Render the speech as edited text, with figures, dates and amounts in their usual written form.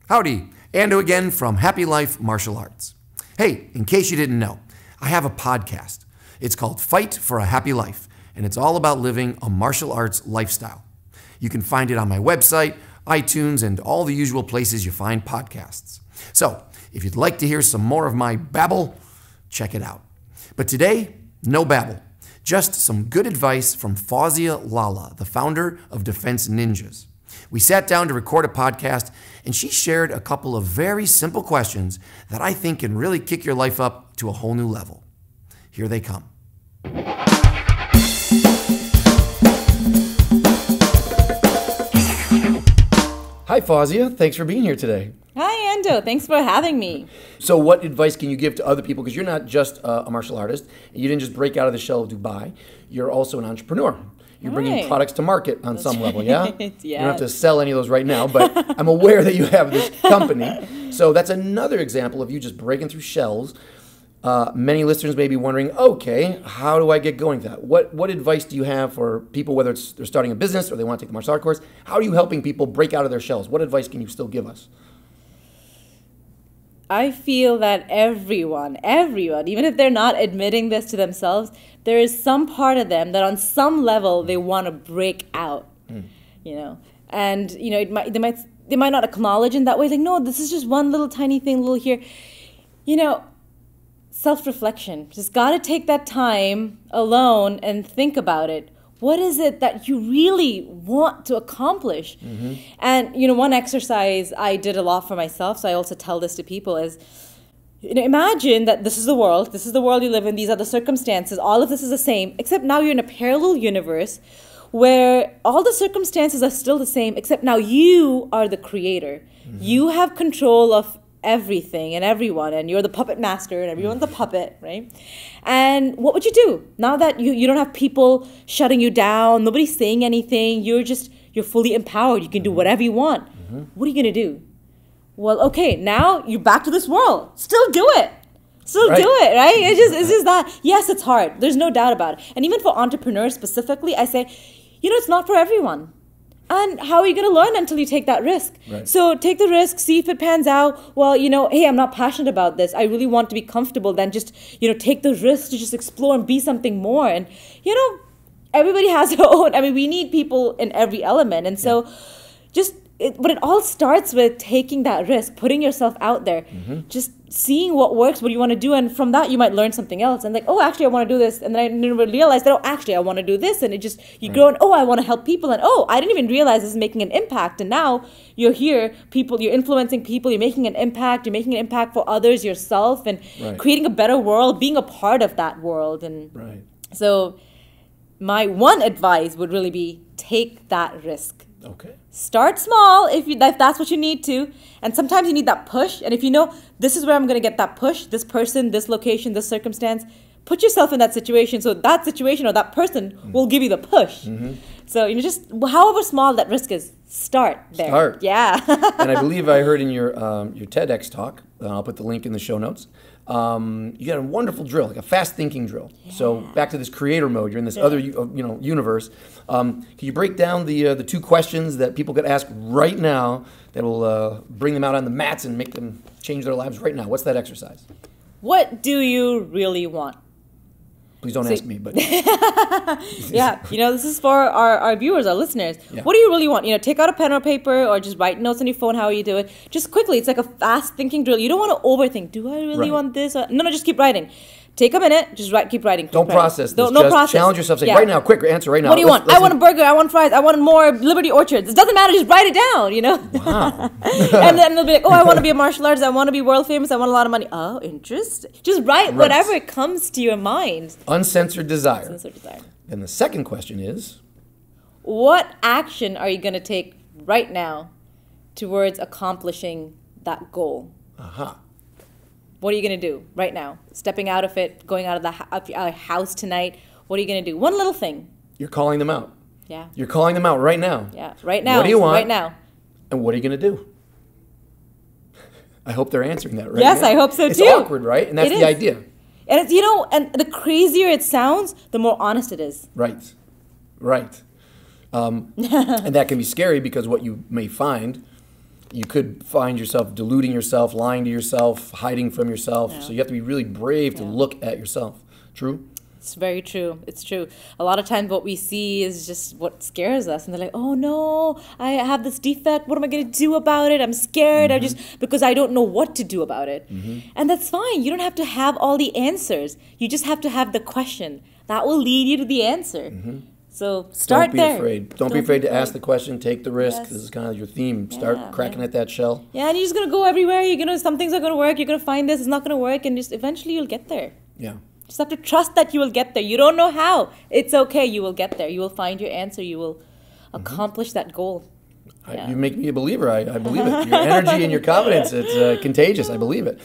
Howdy, Ando again from Happy Life Martial Arts. Hey, in case you didn't know, I have a podcast. It's called Fight for a Happy Life, and it's all about living a martial arts lifestyle. You can find it on my website, iTunes, and all the usual places you find podcasts. So, if you'd like to hear some more of my babble, check it out. But today, no babble, just some good advice from Fauzia Lala, the founder of Defense Ninjas. We sat down to record a podcast, and she shared a couple of very simple questions that I think can really kick your life up to a whole new level. Here they come. Hi, Fauzia. Thanks for being here today. Hi, Ando. Thanks for having me. So what advice can you give to other people? Because you're not just a martial artist. And you didn't just break out of the shell of Dubai. You're also an entrepreneur. You're bringing products to market on some level, yeah? Yes. You don't have to sell any of those right now, but I'm aware that you have this company. So that's another example of you just breaking through shells. Many listeners may be wondering, okay, how do I get going with that? What advice do you have for people, whether it's they're starting a business or they want to take the martial art course? How are you helping people break out of their shells? What advice can you still give us? I feel that everyone, even if they're not admitting this to themselves, there is some part of them that on some level they want to break out, you know. And, you know, they might not acknowledge in that way, like, no, this is just one little tiny thing, little here. You know, self-reflection. Just got to take that time alone and think about it. What is it that you really want to accomplish? And, you know, one exercise I did a lot for myself, so I also tell this to people, is, you know, imagine that this is the world you live in, these are the circumstances, all of this is the same, except now you're in a parallel universe where all the circumstances are still the same, except now you are the creator. You have control of everything and everyone, and you're the puppet master and everyone's the puppet, right? And what would you do now that you don't have people shutting you down, nobody's saying anything, you're fully empowered, you can do whatever you want? What are you gonna do? Well, okay, now you're back to this world. Still do it, do it, right? It's just that, yes, it's hard, there's no doubt about it. And even for entrepreneurs specifically, I say, you know, it's not for everyone. And how are you going to learn until you take that risk? Right. So take the risk, see if it pans out. Well, you know, hey, I'm not passionate about this. I really want to be comfortable. Then just, you know, take the risk to just explore and be something more. And, you know, everybody has their own. I mean, we need people in every element. And so but it all starts with taking that risk, putting yourself out there, just seeing what works, what you want to do. And from that, you might learn something else. And like, oh, actually, I want to do this. And then I never realized that, oh, actually, I want to do this. And it just, you grow and, oh, I want to help people. And, oh, I didn't even realize this is making an impact. And now you're here, you're influencing people, you're making an impact for others, yourself, and creating a better world, being a part of that world. And so my one advice would really be take that risk. Okay. Start small if that's what you need to. And sometimes you need that push. And if you know, this is where I'm going to get that push, this person, this location, this circumstance, put yourself in that situation. So that situation or that person will give you the push. So, you know, just however small that risk is, start there. Start. Yeah. And I believe I heard in your TEDx talk, I'll put the link in the show notes, you got a wonderful drill, like a fast thinking drill. So back to this creator mode, you're in this other universe. Can you break down the two questions that people could ask right now that will bring them out on the mats and make them change their lives right now? What's that exercise? What do you really want? Please don't ask me, but yeah, you know, this is for our viewers, our listeners. What do you really want? You know, take out a pen or paper or just write notes on your phone, how you do it. Just quickly, it's like a fast thinking drill. You don't want to overthink. Do I really want this? No, just keep writing. Take a minute, just keep writing. Don't process this. Just process. Challenge yourself. Say, right now, quick, answer right now. What do you want? I want a burger. I want fries. I want more Liberty Orchards. It doesn't matter. Just write it down, you know? Wow. And then they'll be like, oh, I want to be a martial artist. I want to be world famous. I want a lot of money. Oh, interesting. Just write whatever comes to your mind. Uncensored desire. Uncensored desire. And the second question is? What action are you going to take right now towards accomplishing that goal? What are you going to do right now? Stepping out of it, going out of your house tonight. What are you going to do? One little thing. You're calling them out. Yeah. You're calling them out right now. Yeah, right now. What do you want? Right now. And what are you going to do? I hope they're answering that right Yes, now. I hope so too. It's awkward, right? And that's the idea. And it's, you know, and the crazier it sounds, the more honest it is. Right. And that can be scary because what you may find you could find yourself deluding yourself, lying to yourself, hiding from yourself. Yeah. So you have to be really brave to look at yourself. True? It's very true. It's true. A lot of times what we see is just what scares us. And they're like, oh no, I have this defect. What am I going to do about it? I'm scared. Because I don't know what to do about it. And that's fine. You don't have to have all the answers. You just have to have the question. That will lead you to the answer. So start there. Don't be afraid. Don't be afraid to ask the question. Take the risk. Yes. This is kind of your theme. Start cracking at that shell. Yeah, and you're just going to go everywhere. Some things are going to work. You're going to find this. It's not going to work. And just eventually you'll get there. Yeah. Just have to trust that you will get there. You don't know how. It's okay. You will get there. You will find your answer. You will accomplish that goal. You make me a believer. I believe it. Your energy and your confidence, it's contagious. I believe it.